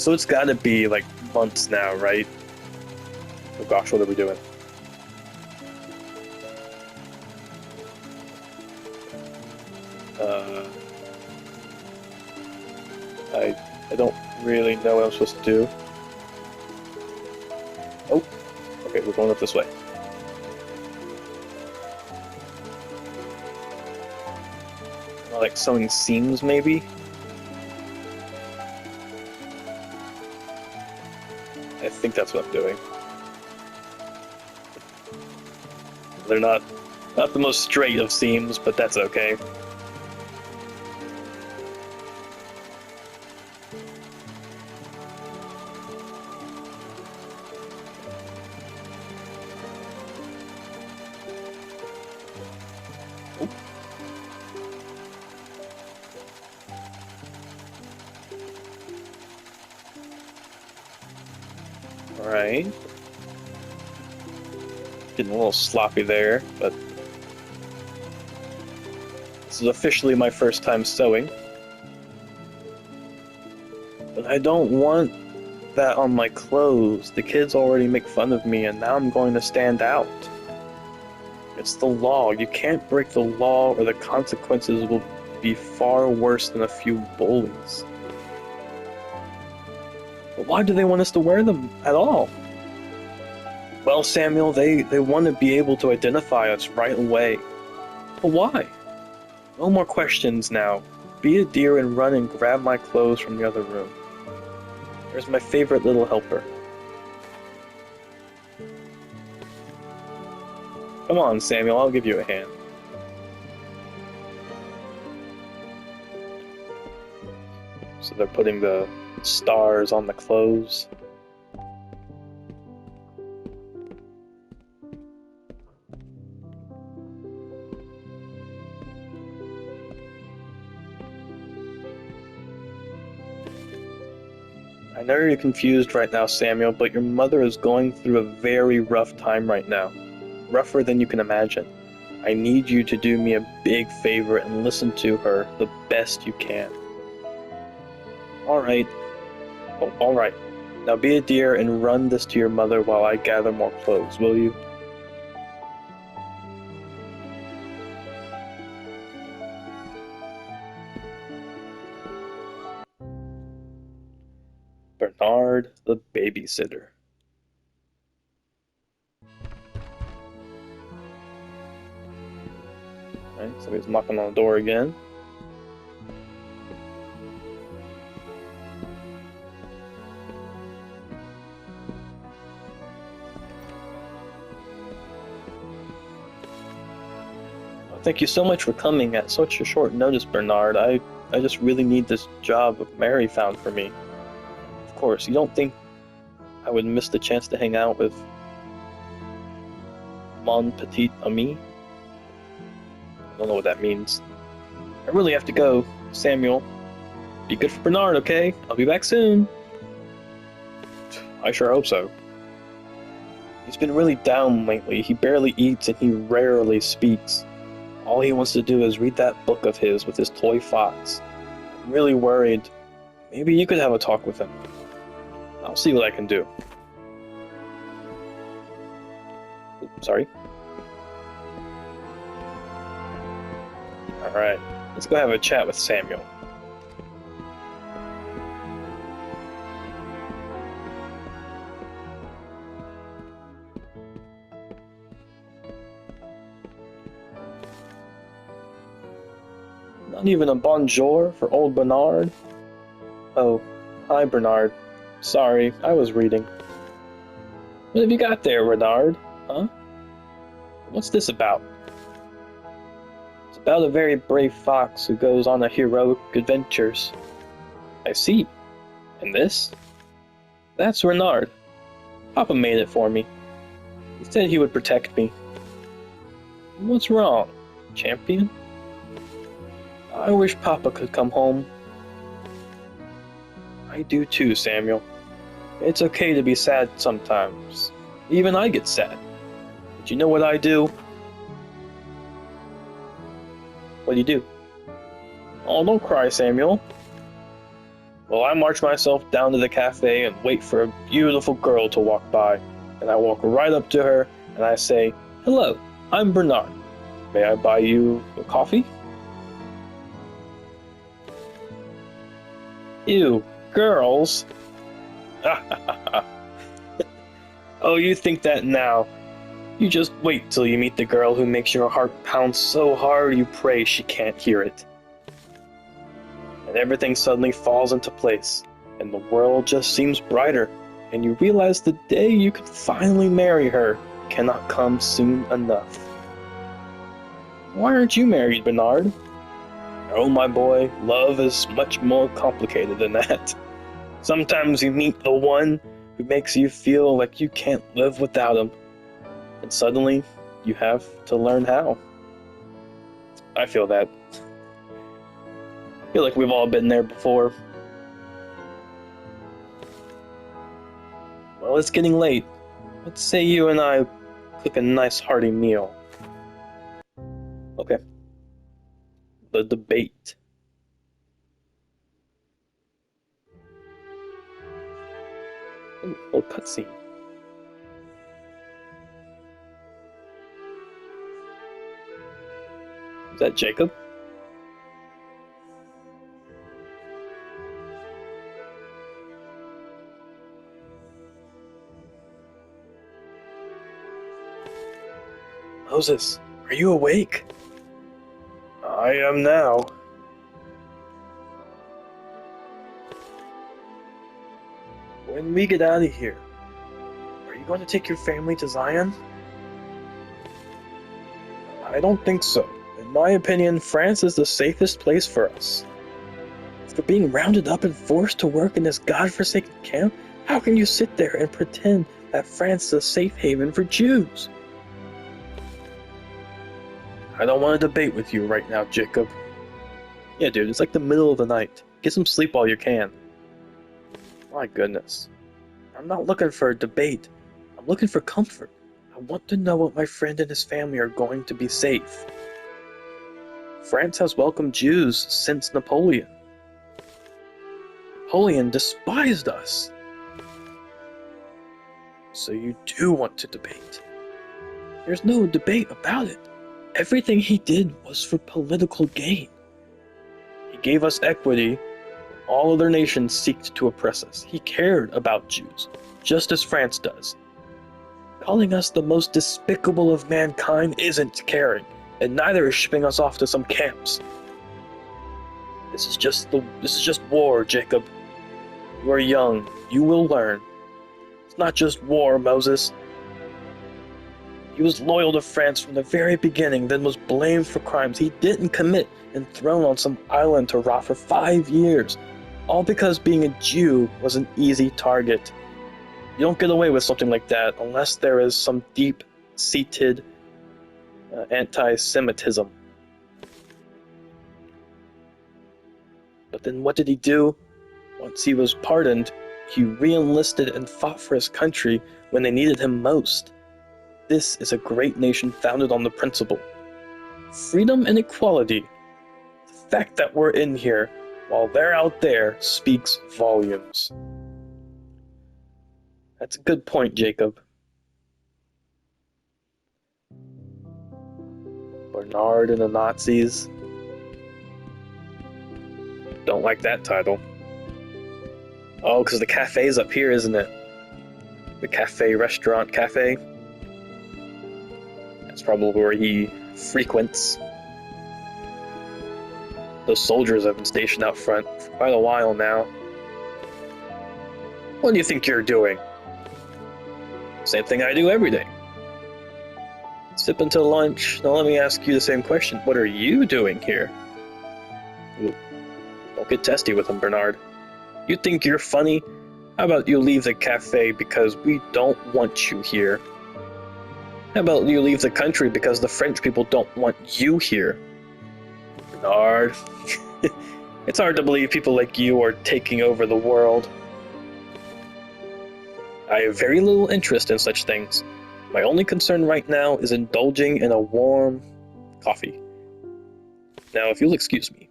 So it's gotta be like months now, right? Oh gosh, what are we doing? Uh, I don't really know what I'm supposed to do. Oh, okay, we're going up this way. Like sewing seams, maybe? I think that's what I'm doing. They're not the most straight of seams, but that's okay. Alright. Getting a little sloppy there, but this is officially my first time sewing. But I don't want that on my clothes. The kids already make fun of me, and now I'm going to stand out. It's the law. You can't break the law, or the consequences will be far worse than a few bullies. But why do they want us to wear them at all? Well, Samuel, they want to be able to identify us right away. But why? No more questions now. Be a dear and run and grab my clothes from the other room. There's my favorite little helper. Come on, Samuel, I'll give you a hand. So they're putting the stars on the clothes. I know you're confused right now, Samuel, but your mother is going through a very rough time right now. Rougher than you can imagine. I need you to do me a big favor and listen to her the best you can. Alright. Oh, alright. Now be a dear and run this to your mother while I gather more clothes, will you? Bernard the babysitter. Alright, so he's knocking on the door again. Thank you so much for coming at such a short notice, Bernard. I just really need this job Mary found for me. Of course, you don't think I would miss the chance to hang out with mon petit ami? I don't know what that means. I really have to go, Samuel. Be good for Bernard, okay? I'll be back soon. I sure hope so. He's been really down lately. He barely eats and he rarely speaks. All he wants to do is read that book of his with his toy fox. I'm really worried. Maybe you could have a talk with him. I'll see what I can do. Oops, sorry. Alright, let's go have a chat with Samuel. Not even a bonjour for old Bernard? Oh, hi Bernard. Sorry, I was reading. What have you got there, Bernard? Huh? What's this about? It's about a very brave fox who goes on a heroic adventures. I see. And this? That's Renard. Papa made it for me. He said he would protect me. What's wrong, champion? I wish Papa could come home. I do too, Samuel. It's okay to be sad sometimes. Even I get sad. But you know what I do? What do you do? Oh, don't cry, Samuel. Well, I march myself down to the cafe and wait for a beautiful girl to walk by. And I walk right up to her and I say, "Hello, I'm Bernard. May I buy you a coffee?" Ew, girls. Oh, you think that now. You just wait till you meet the girl who makes your heart pound so hard you pray she can't hear it. And everything suddenly falls into place, and the world just seems brighter, and you realize the day you could finally marry her cannot come soon enough. Why aren't you married, Bernard? Oh, my boy, love is much more complicated than that. Sometimes you meet the one who makes you feel like you can't live without him, and suddenly you have to learn how. I feel that. I feel like we've all been there before. Well, it's getting late. Let's say you and I cook a nice hearty meal. Okay. The debate. Ooh, little cutscene. Is that Jacob? Moses, are you awake? I am now. When we get out of here, are you going to take your family to Zion? I don't think so. In my opinion, France is the safest place for us. After being rounded up and forced to work in this godforsaken camp, how can you sit there and pretend that France is a safe haven for Jews? I don't want to debate with you right now, Jacob. Yeah, dude, it's like the middle of the night. Get some sleep while you can. My goodness. I'm not looking for a debate. I'm looking for comfort. I want to know what my friend and his family are going to be safe. France has welcomed Jews since Napoleon. Napoleon despised us. So you do want to debate. There's no debate about it. Everything he did was for political gain. He gave us equity when all other nations seeked to oppress us. He cared about Jews, just as France does. Calling us the most despicable of mankind isn't caring, and neither is shipping us off to some camps. This is just war, Jacob. You are young. You will learn. It's not just war, Moses. He was loyal to France from the very beginning, then was blamed for crimes he didn't commit and thrown on some island to rot for 5 years, all because being a Jew was an easy target. You don't get away with something like that unless there is some deep-seated anti-Semitism. But then what did he do? Once he was pardoned, he re-enlisted and fought for his country when they needed him most. This is a great nation founded on the principle. Freedom and equality. The fact that we're in here while they're out there speaks volumes. That's a good point, Jacob. Bernard and the Nazis. Don't like that title. Oh, because the cafe's up here, isn't it? The restaurant cafe. That's probably where he frequents. Those soldiers have been stationed out front for quite a while now. What do you think you're doing? Same thing I do every day. Sip until lunch. Now let me ask you the same question. What are you doing here? Ooh. Don't get testy with him, Bernard. You think you're funny? How about you leave the cafe because we don't want you here? How about you leave the country because the French people don't want you here? Bernard. It's hard to believe people like you are taking over the world. I have very little interest in such things. My only concern right now is indulging in a warm coffee. Now, if you'll excuse me.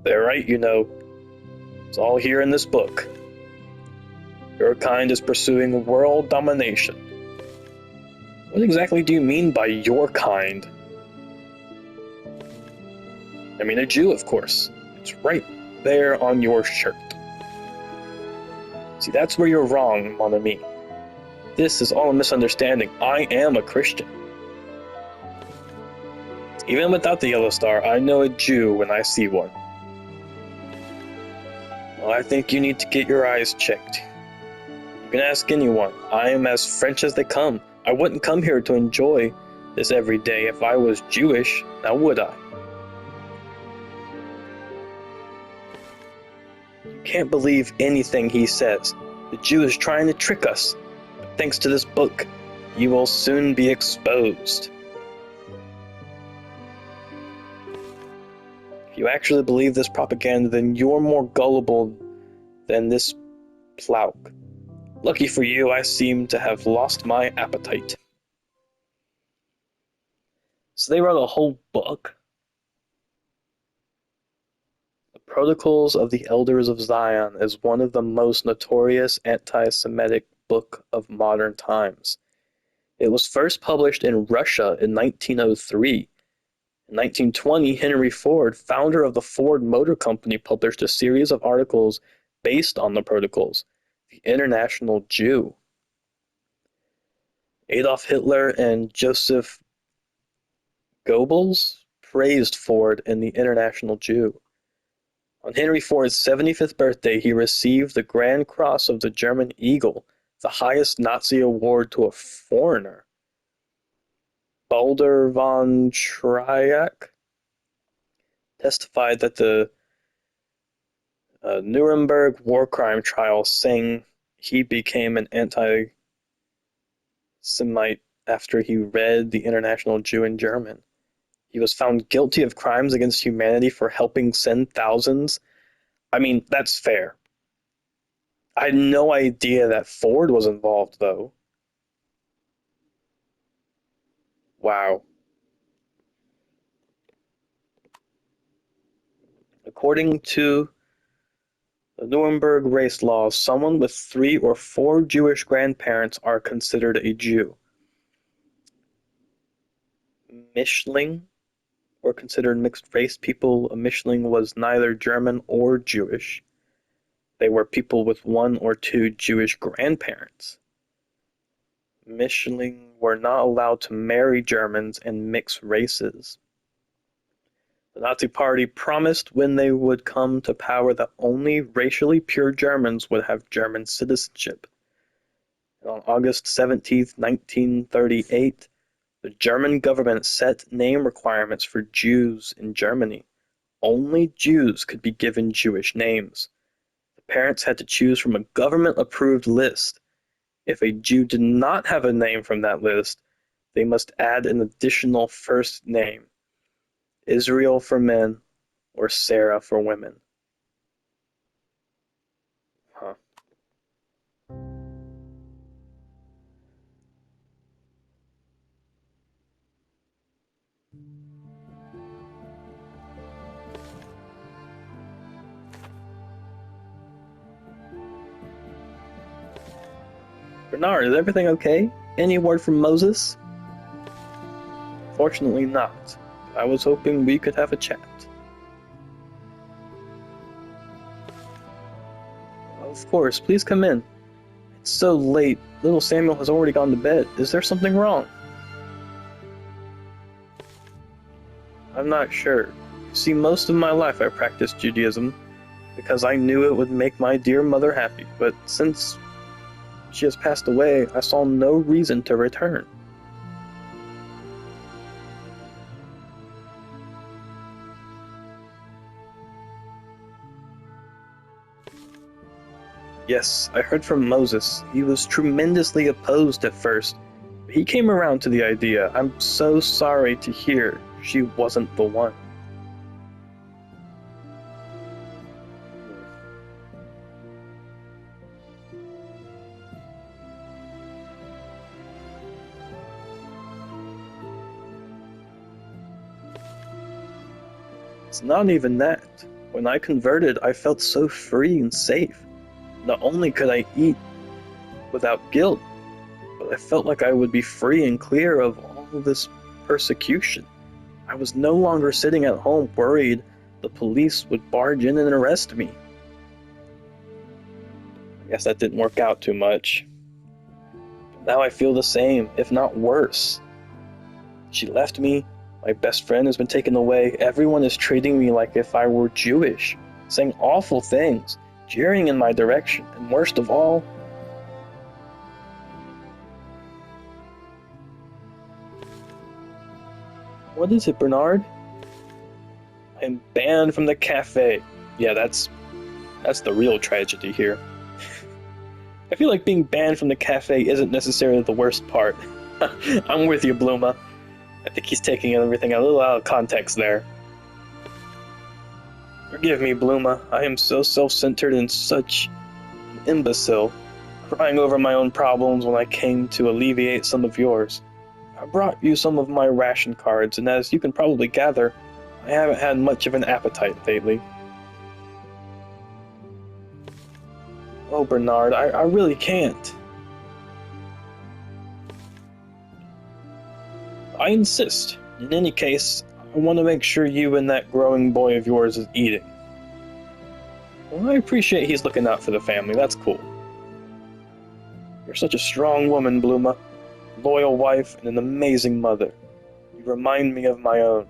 They're right, you know. It's all here in this book. Your kind is pursuing world domination. What exactly do you mean by your kind? I mean a Jew, of course. It's right there on your shirt. See, that's where you're wrong, mon ami. This is all a misunderstanding. I am a Christian. Even without the yellow star, I know a Jew when I see one. Well, I think you need to get your eyes checked. You can ask anyone. I am as French as they come. I wouldn't come here to enjoy this every day if I was Jewish, now would I? You can't believe anything he says. The Jew is trying to trick us. But thanks to this book, you will soon be exposed. If you actually believe this propaganda, then you're more gullible than this plouk. Lucky for you, I seem to have lost my appetite. So they wrote a whole book. The Protocols of the Elders of Zion is one of the most notorious anti-Semitic book of modern times. It was first published in Russia in 1903. In 1920, Henry Ford, founder of the Ford Motor Company, published a series of articles based on the Protocols. The International Jew. Adolf Hitler and Joseph Goebbels praised Ford in The International Jew. On Henry Ford's 75th birthday, he received the Grand Cross of the German Eagle, the highest Nazi award to a foreigner. Baldur von Triac testified that the Nuremberg war crime trial, saying he became an anti-Semite after he read The International Jew in German. He was found guilty of crimes against humanity for helping send thousands. I mean, that's fair. I had no idea that Ford was involved, though. Wow. According to the Nuremberg race laws, someone with 3 or 4 Jewish grandparents are considered a Jew. Mischling were considered mixed-race people. A Mischling was neither German or Jewish. They were people with 1 or 2 Jewish grandparents. Mischling were not allowed to marry Germans and mix races. The Nazi Party promised when they would come to power that only racially pure Germans would have German citizenship. And on August 17, 1938, the German government set name requirements for Jews in Germany. Only Jews could be given Jewish names. The parents had to choose from a government-approved list. If a Jew did not have a name from that list, they must add an additional first name. Israel for men, or Sarah for women. Huh. Bernard, is everything okay? Any word from Moses? Fortunately not. I was hoping we could have a chat. Of course, please come in. It's so late. Little Samuel has already gone to bed. Is there something wrong? I'm not sure. You see, most of my life I practiced Judaism because I knew it would make my dear mother happy, but since she has passed away, I saw no reason to return. Yes, I heard from Moses. He was tremendously opposed at first, but he came around to the idea. I'm so sorry to hear she wasn't the one. It's not even that. When I converted, I felt so free and safe. Not only could I eat without guilt, but I felt like I would be free and clear of all this persecution. I was no longer sitting at home worried the police would barge in and arrest me. I guess that didn't work out too much. Now I feel the same, if not worse. She left me, my best friend has been taken away, everyone is treating me like if I were Jewish, saying awful things, jeering in my direction, and worst of all, what is it, Bernard? I am banned from the cafe. Yeah, that's the real tragedy here. I feel like being banned from the cafe isn't necessarily the worst part. I'm with you, Bluma. I think he's taking everything a little out of context there. Forgive me, Bluma. I am so self-centered and such an imbecile, crying over my own problems when I came to alleviate some of yours. I brought you some of my ration cards, and as you can probably gather, I haven't had much of an appetite lately. Oh, Bernard, I really can't. I insist. In any case, I want to make sure you and that growing boy of yours is eating. Well, I appreciate he's looking out for the family, that's cool. You're such a strong woman, Bluma. Loyal wife and an amazing mother. You remind me of my own.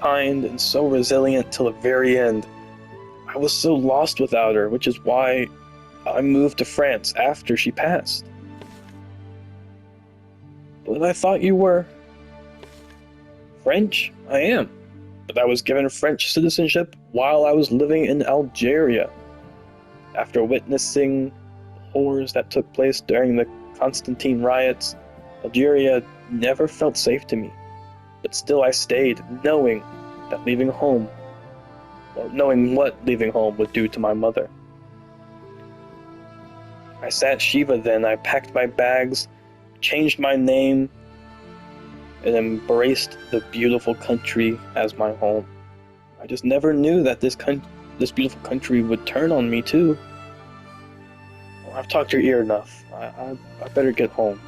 Kind and so resilient till the very end. I was so lost without her, which is why I moved to France after she passed. But I thought you were... French? I am. But I was given French citizenship while I was living in Algeria. After witnessing the horrors that took place during the Constantine riots, Algeria never felt safe to me. But still I stayed, knowing that leaving home, or knowing what leaving home would do to my mother. I sat Shiva then, I packed my bags, changed my name, and embraced the beautiful country as my home. I just never knew that this beautiful country would turn on me too. Well, I've talked your ear enough. I better get home.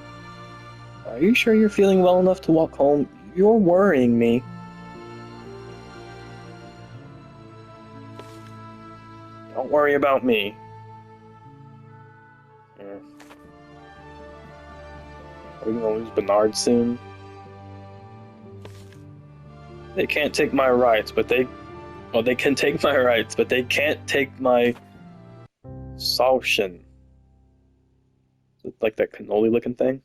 Are you sure you're feeling well enough to walk home? You're worrying me. Don't worry about me. Are we gonna lose Bernard soon? They can't take my rights, but they can take my rights, but they can't take my Salshin. Like that cannoli looking thing?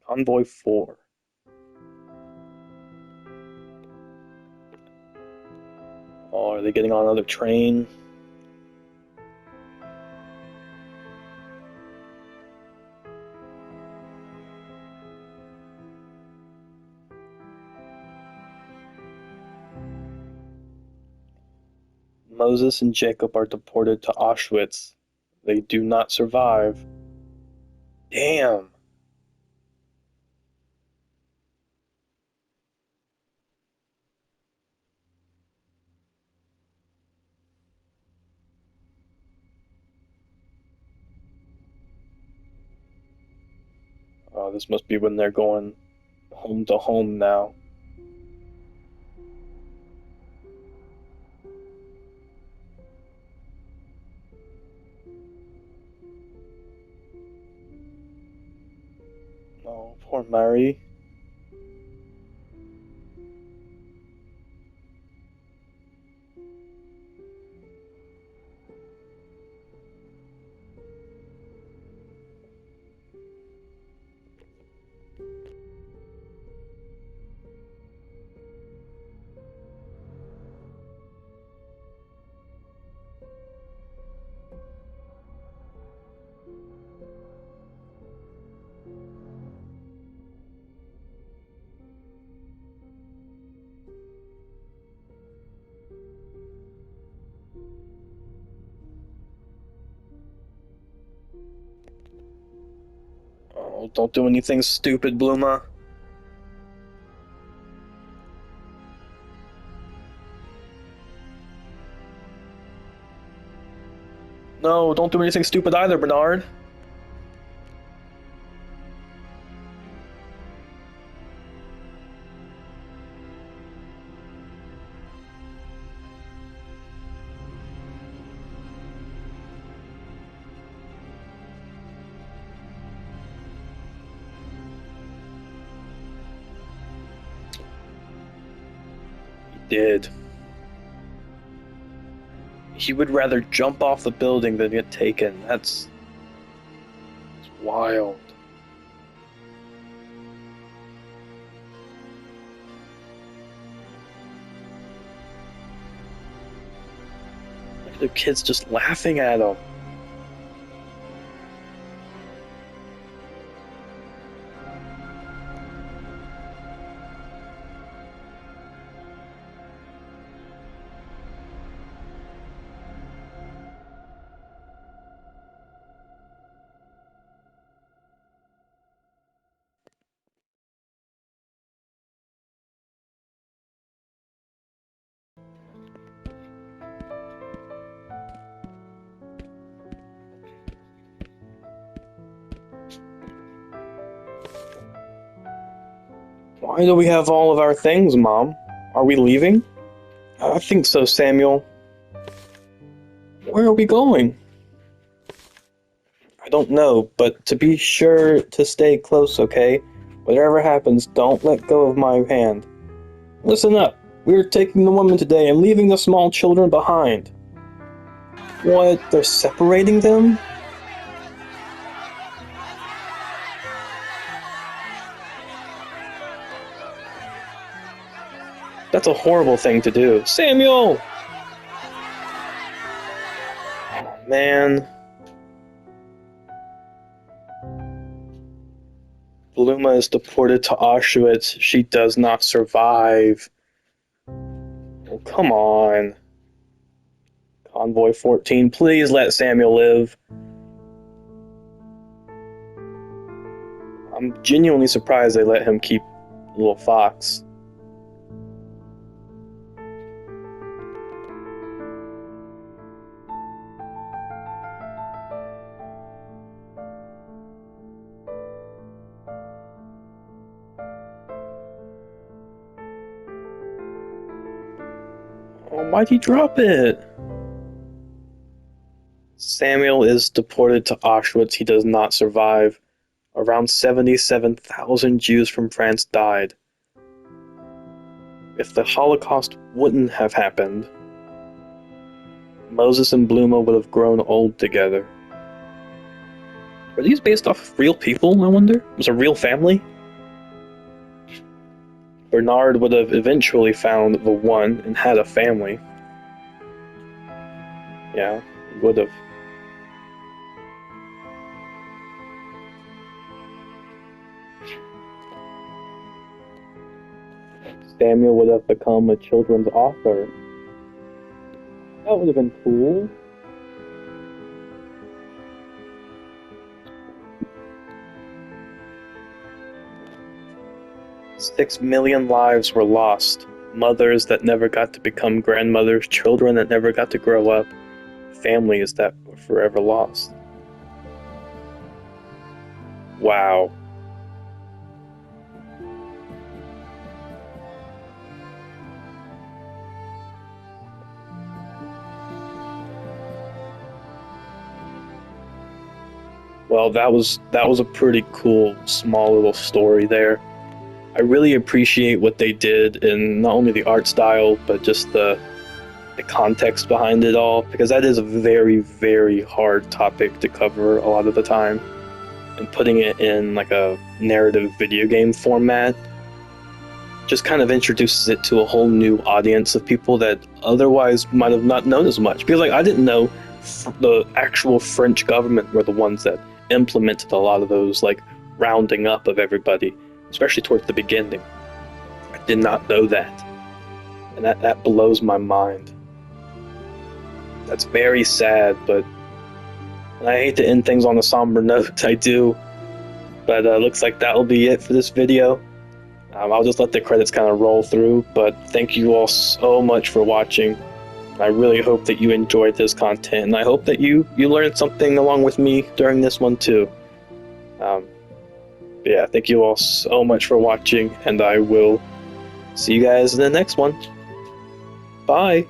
Convoy 4. Oh, are they getting on another train? Moses and Jacob are deported to Auschwitz. They do not survive. Damn. Oh, this must be when they're going home to home now. Oh, poor Mary. Oh, don't do anything stupid, Bluma. No, don't do anything stupid either, Bernard. He did. He would rather jump off the building than get taken. That's wild. The kid's just laughing at him. Why do we have all of our things, Mom? Are we leaving? I think so, Samuel. Where are we going? I don't know, but to be sure to stay close, okay? Whatever happens, don't let go of my hand. Listen up. We're taking the woman today and leaving the small children behind. What? They're separating them? That's a horrible thing to do. Samuel! Oh, man. Bluma is deported to Auschwitz. She does not survive. Oh, come on. Convoy 14, please let Samuel live. I'm genuinely surprised they let him keep little Fox. Oh, why'd he drop it? Samuel is deported to Auschwitz. He does not survive. Around 77,000 Jews from France died. If the Holocaust wouldn't have happened, Moses and Bluma would have grown old together. Are these based off of real people, I wonder? Was a real family? Bernard would have eventually found the one and had a family. Yeah, he would have. Samuel would have become a children's author. That would have been cool. Six million lives were lost. Mothers that never got to become grandmothers, children that never got to grow up, families that were forever lost. Wow. Well, that was a pretty cool, small little story there. I really appreciate what they did in not only the art style, but just the context behind it all, because that is a very, very hard topic to cover a lot of the time. And putting it in like a narrative video game format just kind of introduces it to a whole new audience of people that otherwise might have not known as much. Because like I didn't know the actual French government were the ones that implemented a lot of those like rounding up of everybody, especially towards the beginning. I did not know that. And that blows my mind. That's very sad, but I hate to end things on a somber note, I do. But looks like that'll be it for this video. I'll just let the credits kind of roll through, but thank you all so much for watching. I really hope that you enjoyed this content, and I hope that you learned something along with me during this one too. Yeah, thank you all so much for watching, and I will see you guys in the next one. Bye!